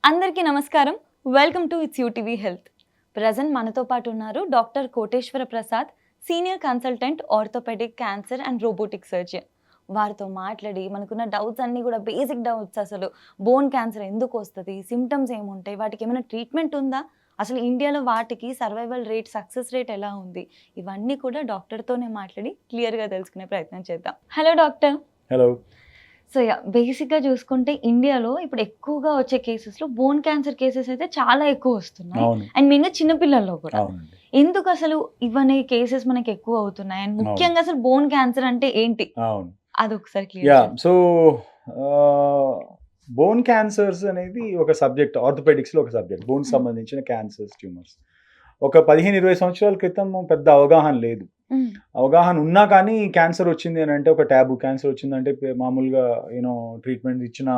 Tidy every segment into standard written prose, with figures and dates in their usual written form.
అందరికీ నమస్కారం. Welcome to its UTV health. Present మనతో పాటు ఉన్నారు doctor Koteswara Prasad, senior consultant orthopaedic, cancer and robotic surgeon. వారితో మాట్లాడి మనకున్న డౌట్స్ అన్నీ కూడా బేసిక్ డౌట్స్, అసలు బోన్ క్యాన్సర్ ఎందుకు వస్తుంది, సిమ్టమ్స్ ఏముంటాయి, వాటికి ఏమైనా ట్రీట్మెంట్ ఉందా, అసలు ఇండియాలో వాటికి సర్వైవల్ రేట్, సక్సెస్ రేట్ ఎలా ఉంది, ఇవన్నీ కూడా డాక్టర్తోనే మాట్లాడి క్లియర్గా తెలుసుకునే ప్రయత్నం చేద్దాం. Hello doctor. హలో. సో బేసిక్గా చూసుకుంటే ఇండియాలో ఇప్పుడు ఎక్కువగా వచ్చే కేసెస్లో బోన్ క్యాన్సర్ కేసెస్ అయితే చాలా ఎక్కువ వస్తున్నాయి. అండ్ మెయిన్గా చిన్నపిల్లల్లో కూడా. ఎందుకు అసలు ఇవన్నీ కేసెస్ మనకి ఎక్కువ అవుతున్నాయి, అండ్ ముఖ్యంగా అసలు బోన్ క్యాన్సర్ అంటే ఏంటి, అది ఒకసారి క్లియర్. సో బోన్ క్యాన్సర్స్ అనేది ఒక సబ్జెక్ట్, ఆర్థోపెడిక్స్ లో ఒక సబ్జెక్ట్. బోన్ సంబంధించిన క్యాన్సర్స్, ట్యూమర్స్. ఒక 15-20 సంవత్సరాల క్రితం పెద్ద అవగాహన లేదు. అవగాహన ఉన్నా కానీ క్యాన్సర్ వచ్చింది అని అంటే ఒక ట్యాబు. క్యాన్సర్ వచ్చిందంటే మామూలుగా ట్రీట్మెంట్ ఇచ్చినా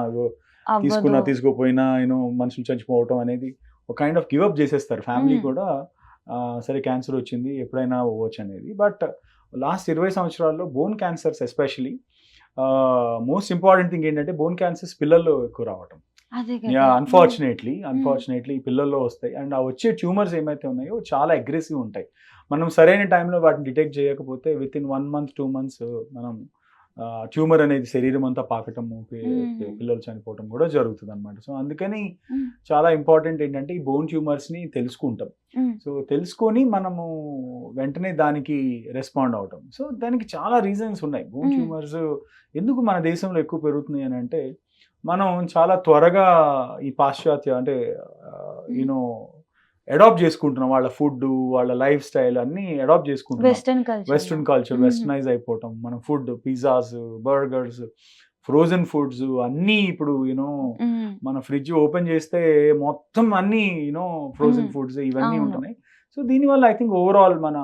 తీసుకున్నా తీసుకోపోయినా మనుషులు చచ్చిపోవటం అనేది ఒక కైండ్ ఆఫ్ గివప్ చేసేస్తారు. ఫ్యామిలీ కూడా సరే క్యాన్సర్ వచ్చింది ఎప్పుడైనా అవ్వచ్చు అనేది. బట్ లాస్ట్ 20 సంవత్సరాల్లో bone cancers especially most important thing ఏంటంటే బోన్ క్యాన్సర్స్ పిల్లల్లో ఎక్కువ రావటం. అన్ఫార్చునేట్లీ పిల్లల్లో వస్తాయి. అండ్ ఆ వచ్చే ట్యూమర్స్ ఏమైతే ఉన్నాయో చాలా అగ్రెసివ్ ఉంటాయి. మనం సరైన టైంలో వాటిని డిటెక్ట్ చేయకపోతే విత్ ఇన్ 1 month 2 months మనం ట్యూమర్ అనేది శరీరం అంతా పాకటము, పిల్లలు చనిపోవటం కూడా జరుగుతుంది అనమాట. సో అందుకని చాలా ఇంపార్టెంట్ ఏంటంటే ఈ బోన్ ట్యూమర్స్ని తెలుసుకుంటాం. సో తెలుసుకొని మనము వెంటనే దానికి రెస్పాండ్ అవటం. సో దానికి చాలా రీజన్స్ ఉన్నాయి. బోన్ ట్యూమర్స్ ఎందుకు మన దేశంలో ఎక్కువ పెరుగుతున్నాయి అని అంటే, మనం చాలా త్వరగా ఈ పాశ్చాత్య అంటే అడాప్ట్ చేసుకుంటున్నాం. వాళ్ళ ఫుడ్, వాళ్ళ లైఫ్ స్టైల్ అన్ని అడాప్ట్ చేసుకుంటున్నాం. వెస్ట్రన్ కల్చర్ వెస్టర్నైజ్ అయిపోవటం. మనం food, pizzas, burgers, frozen foods అన్నీ ఇప్పుడు మన ఫ్రిడ్జ్ ఓపెన్ చేస్తే మొత్తం అన్ని ఫ్రోజన్ ఫుడ్స్ ఇవన్నీ ఉంటున్నాయి. సో దీనివల్ల ఐ థింక్ ఓవరాల్ మన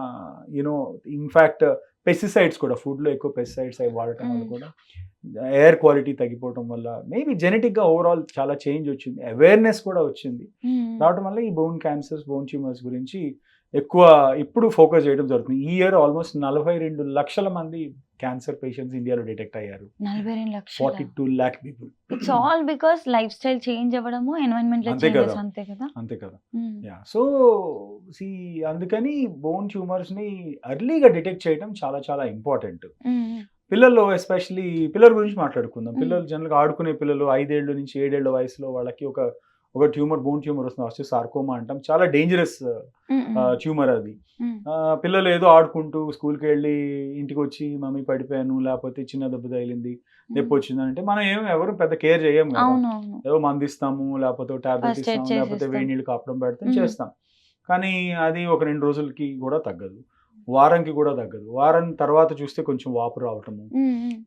ఇన్ఫ్యాక్ట్ పెస్టిసైడ్స్ కూడా, ఫుడ్లో ఎక్కువ పెస్టిసైడ్స్ అవి వాడటం వల్ల కూడా ఎయిర్ క్వాలిటీ తగ్గిపోవటం వల్ల మేబీ జెనెటిక్గా ఓవరాల్ చాలా చేంజ్ వచ్చింది. అవేర్నెస్ కూడా వచ్చింది. రావడం వల్ల ఈ బోన్ క్యాన్సర్స్, బోన్ ట్యూమర్స్ గురించి ఎక్కువ ఇప్పుడు ఫోకస్ చేయడం జరుగుతుంది. ఈ ఇయర్ ఆల్మోస్ట్ 42 లక్షల మంది క్యాన్సర్ పేషెంట్స్ ఇండియాలో డిటెక్ట్ అయ్యారు. 42 lakh people. It's all because life style change అవ్వడము, ఎన్వైరన్మెంటల్ చేంజెస్. అంతే కదా. సో అందుకని బోన్ ట్యూమర్స్ ని ఎర్లీగా డిటెక్ట్ చేయడం చాలా చాలా ఇంపార్టెంట్. పిల్లల్లో ఎస్పెషలీ పిల్లల గురించి మాట్లాడుకుందాం. పిల్లలు జనరల్గా ఆడుకునే పిల్లలు 5 ఏళ్ళ నుంచి 7 ఏళ్ళ వయసులో వాళ్ళకి ఒక ట్యూమర్, బోన్ ట్యూమర్ వస్తుంది, సార్కోమా అంటాం. చాలా డేంజరస్ ట్యూమర్ అది. పిల్లలు ఏదో ఆడుకుంటూ స్కూల్కి వెళ్ళి ఇంటికి వచ్చి మమ్మీ పడిపోయాను, లేకపోతే చిన్న దెబ్బ తగిలింది, నొప్పి వచ్చింది అంటే మనం ఎవరు పెద్ద కేర్ చేయము కదా. ఏదో మందిస్తాము, లేకపోతే టాబ్లెట్ ఇస్తాము, లేకపోతే వేడి నీళ్ళు కాపడం పెడతాం, చేస్తాం. కానీ అది ఒక 2 రోజులకి కూడా తగ్గదు, వారంకి కూడా తగ్గదు. వారం తర్వాత చూస్తే కొంచెం వాపు రావటము,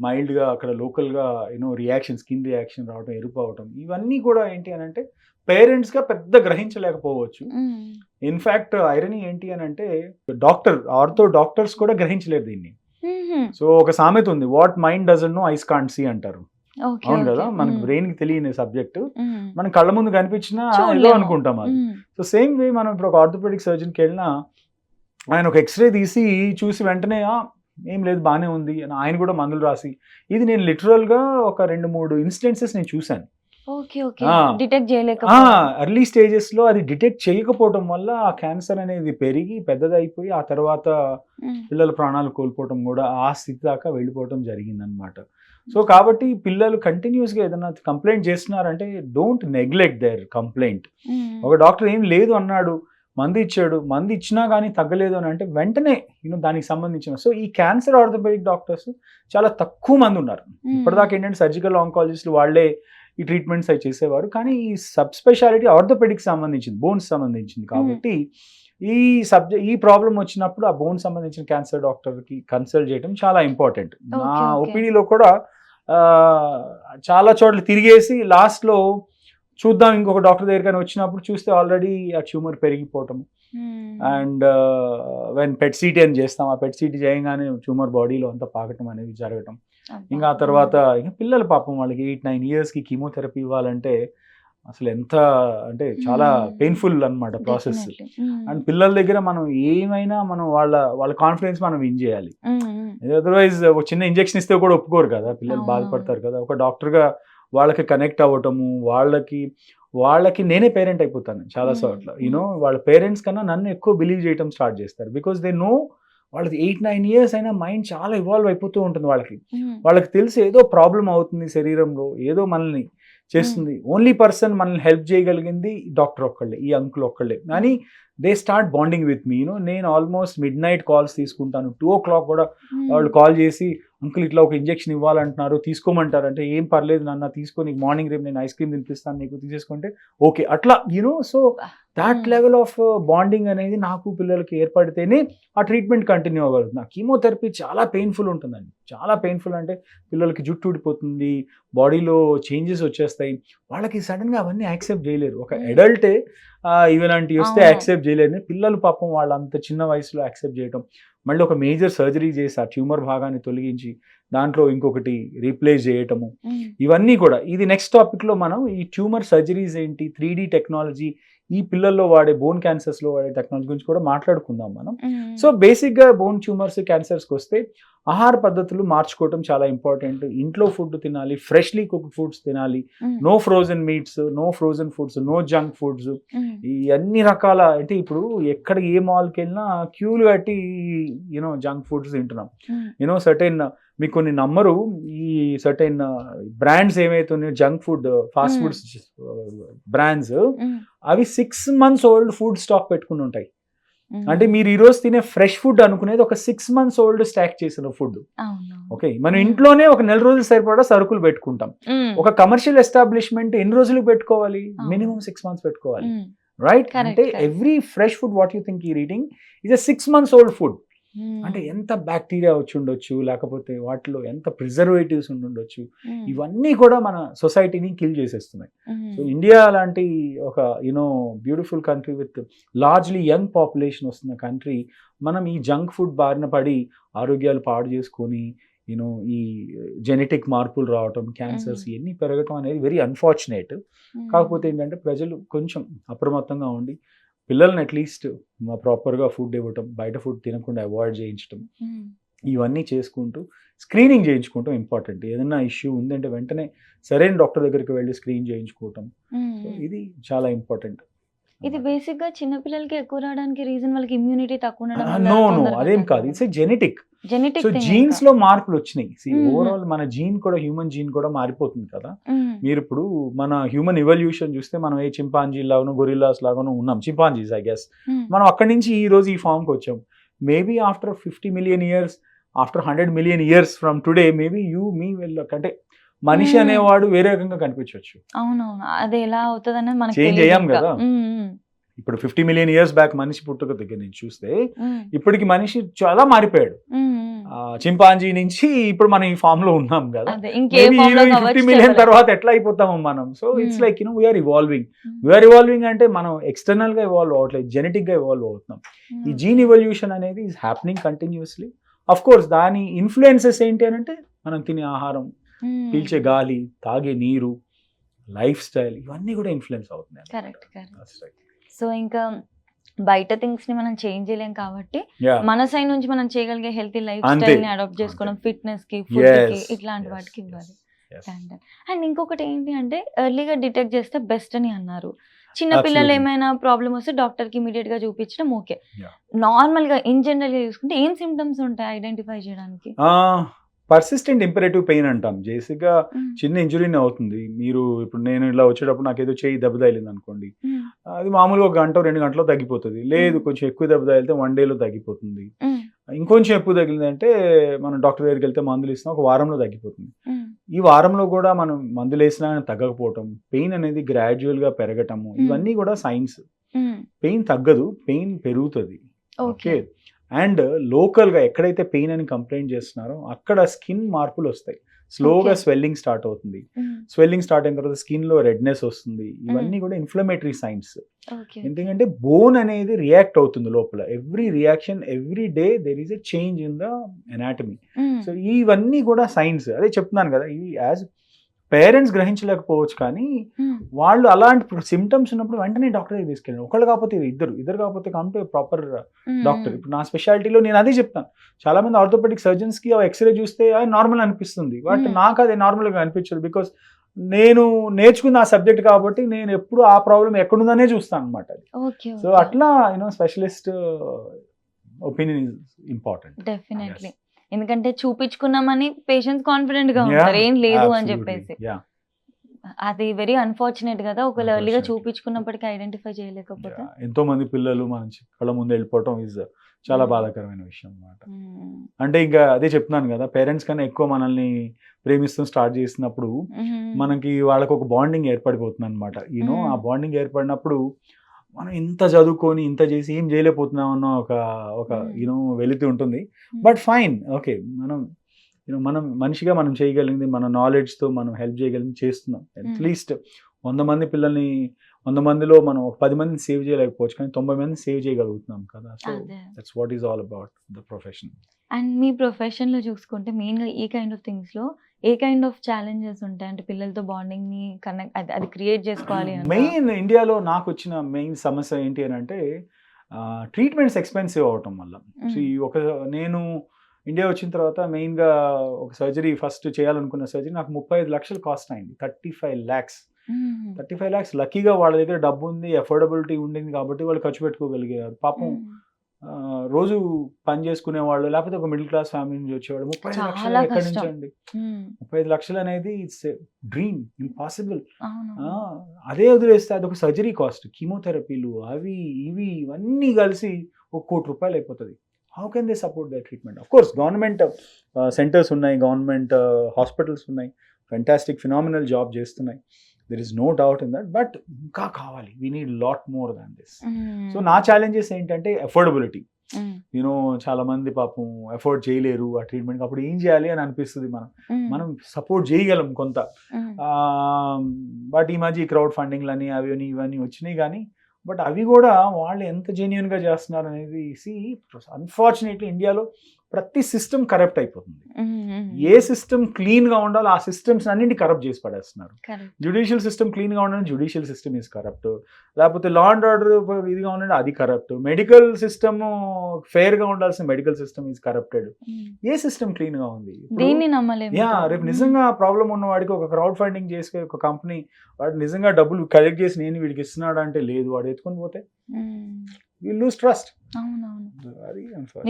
మైల్డ్గా అక్కడ లోకల్గా రియాక్షన్, స్కిన్ రియాక్షన్ రావటం, ఎరుపు అవటం, ఇవన్నీ కూడా ఏంటి అని అంటే పేరెంట్స్గా పెద్ద గ్రహించలేకపోవచ్చు. ఇన్ఫ్యాక్ట్ ఐరనీ ఏంటి అని అంటే డాక్టర్స్ కూడా గ్రహించలేరు దీన్ని. సో ఒక సామెత ఉంది, what mind doesn't know eyes can't see అంటారు. అవును కదా, మనకి బ్రెయిన్ కి తెలియని సబ్జెక్ట్ మన కళ్ళ ముందు కనిపించినా ఏదో అనుకుంటాం అది. సో సేమ్ వే మనం ఇప్పుడు ఒక ఆర్థోపెడిక్ సర్జన్కి వెళ్ళినా ఆయన ఒక ఎక్స్రే తీసి చూసి వెంటనే ఏం లేదు బాగానే ఉంది అని ఆయన కూడా మందులు రాసి, ఇది నేను లిటరల్గా ఒక 2-3 ఇన్సిడెన్సెస్ నేను చూశాను. ఎర్లీ స్టేజెస్ లో అది డిటెక్ట్ చేయకపోవడం వల్ల ఆ క్యాన్సర్ అనేది పెరిగి పెద్దదైపోయి ఆ తర్వాత పిల్లల ప్రాణాలు కోల్పోవటం కూడా ఆ స్థితి దాకా వెళ్ళిపోవటం జరిగిందనమాట. సో కాబట్టి పిల్లలు కంటిన్యూస్గా ఏదైనా కంప్లైంట్ చేస్తున్నారంటే డోంట్ నెగ్లెక్ట్ దేర్ కంప్లైంట్. ఒక డాక్టర్ ఏం లేదు అన్నాడు, మందు ఇచ్చాడు, మందు ఇచ్చినా కానీ తగ్గలేదు అని అంటే వెంటనే దానికి సంబంధించిన. సో ఈ క్యాన్సర్ ఆర్థోపెడిక్ డాక్టర్స్ చాలా తక్కువ మంది ఉన్నారు. ఇప్పటిదాకా ఏంటంటే సర్జికల్ ఆంకాలజిస్టులు వాళ్ళే ఈ ట్రీట్మెంట్స్ అవి చేసేవారు. కానీ ఈ సబ్ స్పెషాలిటీ ఆర్థోపెడిక్ సంబంధించింది, బోన్స్ సంబంధించింది కాబట్టి ఈ ప్రాబ్లం వచ్చినప్పుడు ఆ బోన్ సంబంధించిన క్యాన్సర్ డాక్టర్కి కన్సల్ట్ చేయడం చాలా ఇంపార్టెంట్. నా ఒపీనియన్లో కూడా చాలా చోట్ల తిరిగేసి లాస్ట్లో చూద్దాం ఇంకొక డాక్టర్ దగ్గర వచ్చినప్పుడు చూస్తే ఆల్రెడీ ఆ ట్యూమర్ పెరిగిపోవటం. అండ్ వెన్ పెట్ సిటీ అని చేస్తాం, ఆ పెట్ సిటీ చేయగానే ట్యూమర్ బాడీలో అంతా పాకటం అనేది జరగటం. ఇంకా ఆ తర్వాత ఇంకా పిల్లలు పాపం వాళ్ళకి 8-9 yearsకి కీమోథెరపీ ఇవ్వాలంటే అసలు ఎంత అంటే చాలా పెయిన్ఫుల్ అనమాట ప్రాసెస్. అండ్ పిల్లల దగ్గర మనం ఏమైనా మనం వాళ్ళ కాన్ఫిడెన్స్ మనం విన్ చేయాలి. అదర్వైజ్ ఒక చిన్న ఇంజెక్షన్ ఇస్తే కూడా ఒప్పుకోరు కదా, పిల్లలు బాధపడతారు కదా. ఒక డాక్టర్గా వాళ్ళకి కనెక్ట్ అవ్వటము, వాళ్ళకి వాళ్ళకి నేనే పేరెంట్ అయిపోతాను చాలా చోట్ల. వాళ్ళ పేరెంట్స్ కన్నా నన్ను ఎక్కువ బిలీవ్ చేయడం స్టార్ట్ చేస్తారు. బికాస్ దే నో వాళ్ళది 8-9 ఇయర్స్ అయినా మైండ్ చాలా ఇవాల్వ్ అయిపోతూ ఉంటుంది వాళ్ళకి. వాళ్ళకి తెలిసి ఏదో ప్రాబ్లం అవుతుంది శరీరంలో, ఏదో మనల్ని చేస్తుంది. ఓన్లీ పర్సన్ మనల్ని హెల్ప్ చేయగలిగింది డాక్టర్ ఒక్కళ్ళే, ఈ అంకుల్ ఒక్కళ్ళే. కానీ they start bonding with me. నేను ఆల్మోస్ట్ మిడ్ నైట్ కాల్స్ తీసుకుంటాను. 2 o'clock కూడా వాళ్ళు కాల్ చేసి, అంకుల్ ఇట్లా ఒక ఇంజెక్షన్ ఇవ్వాలంటున్నారు, తీసుకోమంటారు అంటే, ఏం పర్లేదు నాన్న తీసుకో, నీకు మార్నింగ్ రేపు నేను ఐస్ క్రీమ్ తినిపిస్తాను, నీకు తీసేసుకుంటే ఓకే అట్లా so that level of bonding అనేది నాకు పిల్లలకి ఏర్పడితేనే ఆ ట్రీట్మెంట్ కంటిన్యూ అవ్వగలుగుతుంది. ఆ కీమోథెరపీ చాలా పెయిన్ఫుల్ ఉంటుందండి. చాలా పెయిన్ఫుల్ అంటే పిల్లలకి జుట్టు ఊడిపోతుంది, బాడీలో చేంజెస్ వచ్చేస్తాయి. వాళ్ళకి సడన్గా అవన్నీ యాక్సెప్ట్ చేయలేరు. ఒక అడల్టే ఇలాంటివి వస్తే యాక్సెప్ట్ చేయలేరు. పిల్లలు పాపం వాళ్ళు అంత చిన్న వయసులో యాక్సెప్ట్ చేయడం, మళ్ళీ ఒక మేజర్ సర్జరీ చేసి ఆ ట్యూమర్ భాగాన్ని తొలగించి దాంట్లో ఇంకొకటి రీప్లేస్ చేయటము, ఇవన్నీ కూడా ఇది నెక్స్ట్ టాపిక్లో మనం ఈ ట్యూమర్ సర్జరీస్ ఏంటి, 3D టెక్నాలజీ, ఈ పిల్లల్లో వాడే బోన్ క్యాన్సర్స్లో వాడే టెక్నాలజీ గురించి కూడా మాట్లాడుకుందాం మనం. సో బేసిక్గా బోన్ ట్యూమర్స్ క్యాన్సర్స్కి వస్తే ఆహార పద్ధతులు మార్చుకోవటం చాలా ఇంపార్టెంట్. ఇంట్లో ఫుడ్ తినాలి, ఫ్రెష్లీ కుక్డ్ ఫుడ్స్ తినాలి, no frozen meats, no frozen foods, no junk foods. ఈ అన్ని రకాల అంటే ఇప్పుడు ఎక్కడ ఏ మాల్కి వెళ్ళినా క్యూలు కట్టి జంక్ ఫుడ్స్ తింటున్నాం. సర్టెన్ మీకు కొన్ని నమ్మరు, ఈ సర్టెన్ బ్రాండ్స్ ఏమైతే junk food fast foods brands, అవి 6 months ఓల్డ్ ఫుడ్ స్టాక్ పెట్టుకుని ఉంటాయి. అంటే మీరు ఈ రోజు తినే ఫ్రెష్ ఫుడ్ అనుకునేది ఒక 6 months ఓల్డ్ స్టాక్ చేసిన ఫుడ్. ఓకే, మనం ఇంట్లోనే ఒక 4 రోజులు సరిపడా సరుకులు పెట్టుకుంటాం. ఒక కమర్షియల్ ఎస్టాబ్లిష్మెంట్ ఎన్ని రోజులు పెట్టుకోవాలి? మినిమం 6 months పెట్టుకోవాలి, రైట్? అంటే every fresh food what you think you eating is a 6 months old food. అంటే ఎంత బ్యాక్టీరియా వచ్చి ఉండొచ్చు, లేకపోతే వాటిలో ఎంత ప్రిజర్వేటివ్స్ ఉండొచ్చు, ఇవన్నీ కూడా మన సొసైటీని కిల్ చేసేస్తున్నాయి. సో ఇండియా లాంటి ఒక beautiful country with largely young population వస్తున్న కంట్రీ, మనం ఈ జంక్ ఫుడ్ బారిన పడి ఆరోగ్యాలు పాడు చేసుకొని ఈ జెనెటిక్ మార్పులు రావటం, క్యాన్సర్స్ ఇవన్నీ పెరగటం అనేది వెరీ అన్ఫార్చునేట్. కాకపోతే ఏంటంటే ప్రజలు కొంచెం అప్రమత్తంగా ఉండి పిల్లల్ని అట్లీస్ట్ ప్రాపర్గా ఫుడ్ ఇవ్వటం, బయట ఫుడ్ తినకుండా అవాయిడ్ చేయించడం, ఇవన్నీ చేసుకుంటూ స్క్రీనింగ్ చేయించుకోవటం ఇంపార్టెంట్. ఏదైనా ఇష్యూ ఉందంటే వెంటనే సరైన డాక్టర్ దగ్గరికి వెళ్ళి స్క్రీన్ చేయించుకోవటం, ఇది చాలా ఇంపార్టెంట్. ఇది బేసిక్ గా చిన్న పిల్లలకి ఎక్కువ రావడానికి రీజన్ వాళ్ళకి ఇమ్యూనిటీ తక్కువ ఉండడం. నో అదేం కాదు, ఇట్స్ జెనెటిక్. సో జీన్స్ లో మార్పులు వచ్చినాయి. ఓవరాల్ మన జీన్ కూడా, హ్యూమన్ జీన్ కూడా మారిపోతుంది కదా. మీరు ఇప్పుడు మన హ్యూమన్ ఇవల్యూషన్ చూస్తే మనం ఏ చింపాంజీ లాగానో గొరిల్లాస్ లాగానో ఉన్నాం, చింపాంజీస్ ఐ గెస్. మనం అక్కడి నుంచి ఈ రోజు ఈ ఫామ్ కి వచ్చాం. Maybe after 50 million years, after 100 million years from today, maybe మీ అంటే మనిషి అనేవాడు వేరే రకంగా కనిపించవచ్చు. అవునవును, అది ఎలా అవుతుంది అనేది మనకి చేంజ్ అయ్యాం కదా. ఇప్పుడు 50 million years బ్యాక్ మనిషి పుట్టుక దగ్గర నుంచి చూస్తే ఇప్పటికి మనిషి చాలా మారిపోయాడు. చింపాంజీ నుంచి ఇప్పుడు మనం ఈ ఫామ్ లో ఉన్నాం కదా. 50 million తర్వాత ఎట్లా అయిపోతాము మనం? So it's like we are evolving అంటే మనం ఎక్స్టర్నల్ గా ఇవాల్వ్ అవ్వట్లేదు, జెనెటిక్ గా ఇవాల్వ్ అవుతున్నాం. ఈ జీన్ ఇవల్యూషన్ అనేది is happening continuously. Of course దాని ఇన్ఫ్లుయెన్సెస్ ఏంటి అని అంటే మనం తినే ఆహారం, పీల్చే గాలి, తాగే నీరు, లైఫ్ స్టైల్, ఇవన్నీ కూడా ఇన్ఫ్లుయెన్స్ అవుతున్నాయి. కరెక్ట్. సో ఇంకా బయట థింగ్స్ ని మనం చేంజ్ చేయలేం కాబట్టి మన సైడ్ నుంచి మనం చేయగలిగే హెల్తీ లైఫ్ స్టైల్ ని అడాప్ట్ చేసుకోవడం, ఫిట్నెస్ కి, ఫుడ్ కి, ఇట్లాంటి వాటికి ఇవ్వాలి. అండ్ ఇంకొకటి ఏంటి అంటే ఎర్లీగా డిటెక్ట్ చేస్తే బెస్ట్ అని అన్నారు. చిన్న పిల్లలు ఏమైనా ప్రాబ్లమ్ వస్తే డాక్టర్ కి ఇమీడియట్ గా చూపించడం ఓకే. నార్మల్ గా ఇన్ జనరల్ గా చూసుకుంటే ఏం సిమ్టమ్స్ ఉంటాయి ఐడెంటిఫై చేయడానికి? పర్సిస్టెంట్ ఇంపరేటివ్ పెయిన్ అంటాం. బేసిక్గా చిన్న ఇంజురీనే అవుతుంది. మీరు ఇప్పుడు నేను ఇలా వచ్చేటప్పుడు నాకు ఏదో చేయి దెబ్బ తగిలింది అనుకోండి, అది మామూలుగా 1 గంట 2 గంటలో తగ్గిపోతుంది. లేదు కొంచెం ఎక్కువ దెబ్బ తగిలితే 1 dayలో తగ్గిపోతుంది. ఇంకొంచెం ఎక్కువ తగిలిందంటే మనం డాక్టర్ దగ్గరికి వెళ్తే మందులు ఇస్తాం, 1 వారంలో తగ్గిపోతుంది. ఈ వారంలో కూడా మనం మందులు వేసినా తగ్గకపోవటం, పెయిన్ అనేది గ్రాడ్యువల్గా పెరగటము, ఇవన్నీ కూడా సైన్స్. పెయిన్ తగ్గదు, పెయిన్ పెరుగుతుంది. ఓకే, అండ్ లోకల్గా ఎక్కడైతే పెయిన్ అని కంప్లైంట్ చేస్తున్నారో అక్కడ స్కిన్ మార్పులు వస్తాయి. స్లోగా స్వెల్లింగ్ స్టార్ట్ అవుతుంది. స్వెల్లింగ్ స్టార్ట్ అయిన తర్వాత స్కిన్ లో రెడ్నెస్ వస్తుంది. ఇవన్నీ కూడా ఇన్ఫ్లమేటరీ సైన్స్. ఎందుకంటే బోన్ అనేది రియాక్ట్ అవుతుంది లోపల. Every reaction, every day there is a change in the anatomy. So ఇవన్నీ కూడా సైన్స్. అదే చెప్తున్నాను కదా, ఇవి యాజ్ పేరెంట్స్ గ్రహించలేకపోవచ్చు, కానీ వాళ్ళు అలాంటి సిమ్టమ్స్ ఉన్నప్పుడు వెంటనే డాక్టర్ దగ్గర తీసుకెళ్ళారు. ఒకళ్ళు కాకపోతే ఇద్దరు కాకపోతే కంటే ప్రాపర్ డాక్టర్. ఇప్పుడు నా స్పెషాలిటీలో నేను అదే చెప్తాను. చాలా మంది ఆర్థోపెడిక్ సర్జన్స్ కి ఎక్స్రే చూస్తే అది నార్మల్ అనిపిస్తుంది, బట్ నాకు అది నార్మల్గా అనిపించదు. బికాస్ నేను నేర్చుకున్న ఆ సబ్జెక్ట్ కాబట్టి నేను ఎప్పుడు ఆ ప్రాబ్లం ఎక్కడుందనే చూస్తాను అనమాట. ఓకే. సో అట్లా specialist opinion is important. Definitely. ఎందుకంటే చూపించుకున్నామని పేషెంట్స్ కాన్ఫిడెంట్ గా ఉంటారు ఏం లేదు అని చెప్పేసి. అది వెరీ అన్ఫార్చునేట్ కదా, ఒకవేళ ఎర్లీగా చూపించుకున్నప్పటికీ ఐడెంటిఫై చేయలేకపోతే. ఎంతో మంది పిల్లలు మన కళ్ళ ముందు వెళ్ళిపోవటం ఇస్ చాలా బాధాకరమైన విషయం అన్నమాట. అంటే ఇంకా అదే చెప్తున్నాను కదా, పేరెంట్స్ కన్నా ఎక్కువ మనల్ని ప్రేమిస్తూ స్టార్ట్ చేసినప్పుడు మనకి వాళ్ళకి ఒక బాండింగ్ ఏర్పడిపోతుంది అనమాట. ఆ బాండింగ్ ఏర్పడినప్పుడు మనం ఇంత చదువుకొని ఇంత చేసి ఏం చేయలేకపోతున్నాం అన్న ఒక వెలితి ఉంటుంది. బట్ ఫైన్, ఓకే, మనం మనిషిగా మనం చేయగలిగింది మన నాలెడ్జ్తో మనం హెల్ప్ చేయగలిగింది చేస్తున్నాం. అట్లీస్ట్ 100 మంది పిల్లల్ని 100 మందిలో మనం ఒక 10 మందిని సేవ్ చేయలేకపోవచ్చు, కానీ 90 మందిని సేవ్ చేయగలుగుతున్నాం కదా. So that's what is all about the profession. And మీ ప్రొఫెషన్లో చూసుకుంటే మెయిన్గా ఈ కైండ్ ఆఫ్ థింగ్స్లో ఏ కైండ్ ఆఫ్ ఛాలెంజెస్ ఉంటాయి? అంటే పిల్లలతో బాండింగ్ని కనెక్ట్ అది క్రియేట్ చేసుకోవాలి అంటే. మెయిన్ ఇండియాలో నాకు వచ్చిన మెయిన్ సమస్య ఏంటి అని అంటే ట్రీట్మెంట్స్ ఎక్స్పెన్సివ్ అవటం వల్ల. నేను ఇండియా వచ్చిన తర్వాత మెయిన్గా ఒక సర్జరీ ఫస్ట్ చేయాలనుకున్న సర్జరీ నాకు 35 లక్షలు కాస్ట్ అయింది. 35 lakhs. లక్కీగా వాళ్ళ దగ్గర డబ్బు ఉంది, అఫోర్డబిలిటీ ఉండింది కాబట్టి వాళ్ళు ఖర్చు పెట్టుకోగలిగారు. పాపం రోజు పని చేసుకునే వాళ్ళు, లేకపోతే ఒక మిడిల్ క్లాస్ ఫ్యామిలీ నుంచి వచ్చేవాళ్ళు 35 లక్షలు ఎక్కడి నుంచి అండి? 35 లక్షలు అనేది ఇట్స్ డ్రీమ్, ఇంపాసిబుల్. అదే వదిలేస్తే అదొక సర్జరీ కాస్ట్, కీమోథెరపీలు అవి ఇవి ఇవన్నీ కలిసి ₹1 కోటి అయిపోతుంది. How can they support the treatment? Of course government centres ఉన్నాయి, గవర్నమెంట్ హాస్పిటల్స్ ఉన్నాయి, ఫెంటాస్టిక్ ఫినామినల్ జాబ్ చేస్తున్నాయి. There is no doubt in that. But ఇంకా కావాలి, we need lot more than this. So నా ఛాలెంజెస్ ఏంటంటే అఫోర్డబిలిటీ. చాలా మంది పాపం అఫోర్డ్ చేయలేరు ఆ ట్రీట్మెంట్. అప్పుడు ఏం చేయాలి అని అనిపిస్తుంది. మనం సపోర్ట్ చేయగలం కొంత. బట్ ఈ మధ్య క్రౌడ్ ఫండింగ్లని అవి ఇవన్నీ వచ్చినాయి, కానీ బట్ అవి కూడా వాళ్ళు ఎంత జెన్యున్గా చేస్తున్నారు అనేది అన్ఫార్చునేట్లీ ఇండియాలో ప్రతి సిస్టమ్ కరప్ట్ అయిపోతుంది. ఏ సిస్టమ్ క్లీన్గా ఉండాలో ఆ సిస్టమ్స్ అన్నింటి కరప్ట్ చేసి పడేస్తున్నారు. జ్యుడిషియల్ సిస్టమ్ క్లీన్గా ఉండాలని జ్యుడిషియల్ సిస్టమ్ ఈజ్ కరప్ట్, లేకపోతే లా అండ్ ఆర్డర్ ఇదిగా ఉండాలి అది కరప్ట్, మెడికల్ సిస్టమ్ ఫెయిర్గా ఉండాల్సిన medical system is corrupted. A system క్లీన్గా ఉంది? రేపు నిజంగా ప్రాబ్లం ఉన్న వాడికి ఒక క్రౌడ్ ఫండింగ్ చేసి ఒక కంపెనీ వాడు నిజంగా డబ్బులు కలెక్ట్ చేసి నేను వీడికి ఇస్తున్నాడు అంటే లేదు, వాడు ఎత్తుకొని పోతే విల్ లూజ్ ట్రస్ట్.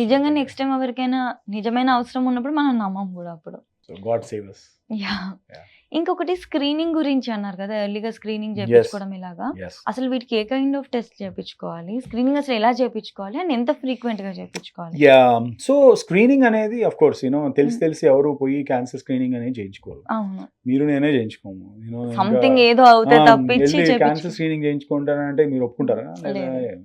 నిజంగా నెక్స్ట్ టైం ఎవరికైనా నిజమైన అవసరం ఉన్నప్పుడు మనం నమ్మం కూడా అప్పుడు. God save us. ఇంకొకటి స్క్రీనింగ్ గురించి అన్నారు కదా, ఎర్లీగా స్క్రీనింగ్ చేయించుకోవడం ఇలాగా. అసలు వీటికి ఏ కైండ్ ఆఫ్ టెస్ట్ చేయించుకోవాలి, స్క్రీనింగ్ అసలు ఎలా చేయించుకోవాలి అండ్ ఎంత ఫ్రీక్వెంట్ గా చేయించుకోవాలి? సో స్క్రీనింగ్ అనేది ఆఫ్ కోర్స్ తెలిసి ఎవరు పోయి క్యాన్సర్ స్క్రీనింగ్ అనేది చేయించుకోరు. అవును, మీరు నేనే చేయించుకోము. సంథింగ్ ఏదో అవుతే తప్పించి క్యాన్సర్ స్క్రీనింగ్ చేయించుకుంటారంటే మీరు ఒప్పుకుంటారా?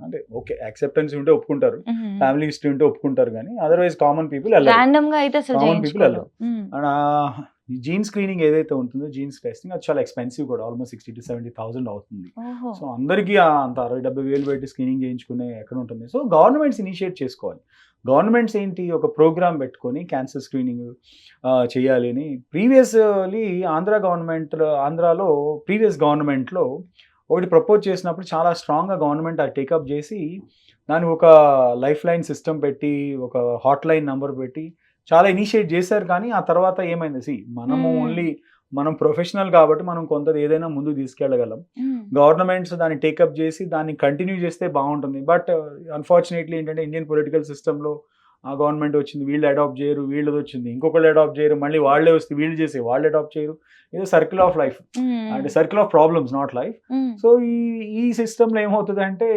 అంటే ఓకే, యాక్సెప్టెన్స్ ఉంటే ఒప్పుకుంటారు, ఫ్యామిలీ హిస్టరీ ఉంటే ఒప్పుకుంటారు, కానీ అదర్వైజ్ కామన్ పీపుల్ రాండమ్ గా అయితే అసలు చేయించుకోరు. జీన్ స్క్రీనింగ్ ఏదైతే ఉంటుందో జీన్స్ టెస్టింగ్ అది చాలా ఎక్స్పెన్సివ్ కూడా, ఆల్మోస్ట్ 60,000 to 70,000 అవుతుంది. సో అందరికీ అంత 60,000-70,000 పెట్టి స్క్రీనింగ్ చేయించుకునే ఎక్కడ ఉంటుంది? సో గవర్నమెంట్స్ ఇనిషియేట్ చేసుకోవాలి. గవర్నమెంట్స్ ఏంటి, ఒక ప్రోగ్రామ్ పెట్టుకొని క్యాన్సర్ స్క్రీనింగ్ చేయాలి అని ప్రీవియస్లీ ఆంధ్రాలో ప్రీవియస్ గవర్నమెంట్లో ఒకటి ప్రపోజ్ చేసినప్పుడు చాలా స్ట్రాంగ్గా గవర్నమెంట్ అది టేకప్ చేసి దానికి ఒక లైఫ్ లైన్ సిస్టమ్ పెట్టి ఒక హాట్ లైన్ నెంబర్ పెట్టి చాలా ఇనిషియేట్ చేశారు. కానీ ఆ తర్వాత ఏమైంది, మనం ప్రొఫెషనల్ కాబట్టి మనం కొంత ఏదైనా ముందుకు తీసుకెళ్ళగలం. గవర్నమెంట్స్ దాన్ని టేకప్ చేసి దాన్ని కంటిన్యూ చేస్తే బాగుంటుంది. బట్ అన్ఫార్చునేట్లీ ఏంటంటే ఇండియన్ పొలిటికల్ సిస్టంలో ఆ గవర్నమెంట్ వచ్చింది, వీళ్ళు అడాప్ట్ చేయరు, వీళ్ళది వచ్చింది ఇంకొకళ్ళు అడాప్ట్ చేయరు, మళ్ళీ వాళ్ళే వస్తే వీళ్ళు చేసి వాళ్ళు అడాప్ట్ చేయరు. ఇది సర్కిల్ ఆఫ్ లైఫ్, అంటే circle of problems, not life. So ఈ సిస్టంలో ఏమవుతుంది అంటే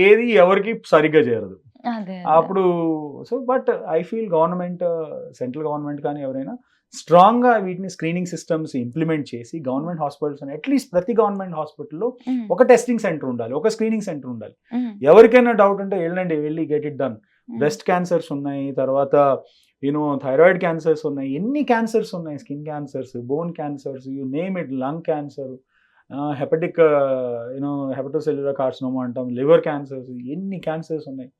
ఏది ఎవరికి సరిగ్గా చేరదు అప్పుడు. So but I feel government, central government కానీ ఎవరైనా స్ట్రాంగ్గా వీటిని స్క్రీనింగ్ సిస్టమ్స్ ఇంప్లిమెంట్ చేసి గవర్నమెంట్ హాస్పిటల్స్ అని అట్లీస్ట్ ప్రతి గవర్నమెంట్ హాస్పిటల్లో ఒక టెస్టింగ్ సెంటర్ ఉండాలి, ఒక స్క్రీనింగ్ సెంటర్ ఉండాలి. ఎవరికైనా డౌట్ ఉంటే వెళ్ళి get it done. Breast cancers ఉన్నాయి, తర్వాత థైరాయిడ్ క్యాన్సర్స్ ఉన్నాయి, ఎన్ని క్యాన్సర్స్ ఉన్నాయి, skin cancers, bone cancers, you name it, lung cancer, hepatic hepatocellular carcinoma అంటాం, లివర్ క్యాన్సర్స్, ఎన్ని క్యాన్సర్స్ ఉన్నాయి.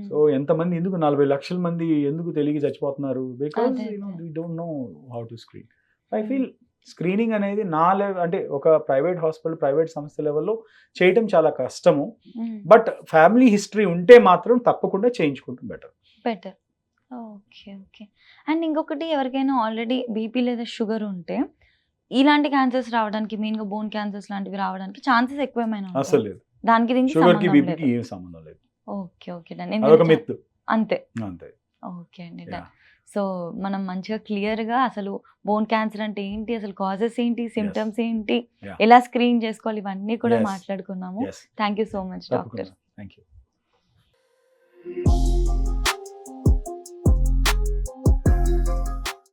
సో ఎంతమంది, ఎందుకు 40 లక్షల మంది ఎందుకు తెలియక చచ్చిపోతున్నారు? Because we don't know how to screen. I feel screening అనేది అంటే ఒక ప్రైవేట్ హాస్పిటల్, ప్రైవేట్ సంస్థ లెవెల్లో చేయటం చాలా కష్టము. బట్ ఫ్యామిలీ హిస్టరీ ఉంటే మాత్రం తప్పకుండా చేయించుకుంటాం బెటర్. ఓకే. అండ్ ఇంకొకటి, ఎవరికైనా ఆల్రెడీ బీపీ లేదా షుగర్ ఉంటే ఇలాంటి క్యాన్సర్స్ రావడానికి మెయిన్గా బోన్ క్యాన్సర్స్ లాంటివి రావడానికి ఛాన్సెస్ ఎక్కువేమైనా ఉంటాయా? అసలు లేదు. దానికి దీనికి షుగర్ కి సంబంధం బీపీకి లేదు. ఏం సంబంధం లేదు. ఓకే ఓకే అదొక మిత్ అంతే. అంతే. ఓకే అండి. Yeah. సో మనం మంచిగా క్లియర్గా అసలు బోన్ క్యాన్సర్ అంటే ఏంటి, అసలు కాజెస్ ఏంటి, సిమ్టమ్స్ ఏంటి, Yeah. ఎలా స్క్రీన్ చేసుకోవాలి, ఇవన్నీ కూడా Yes. మాట్లాడుకున్నాము. Yes. Thank you so much doctor. తప్పకుండా. Thank you.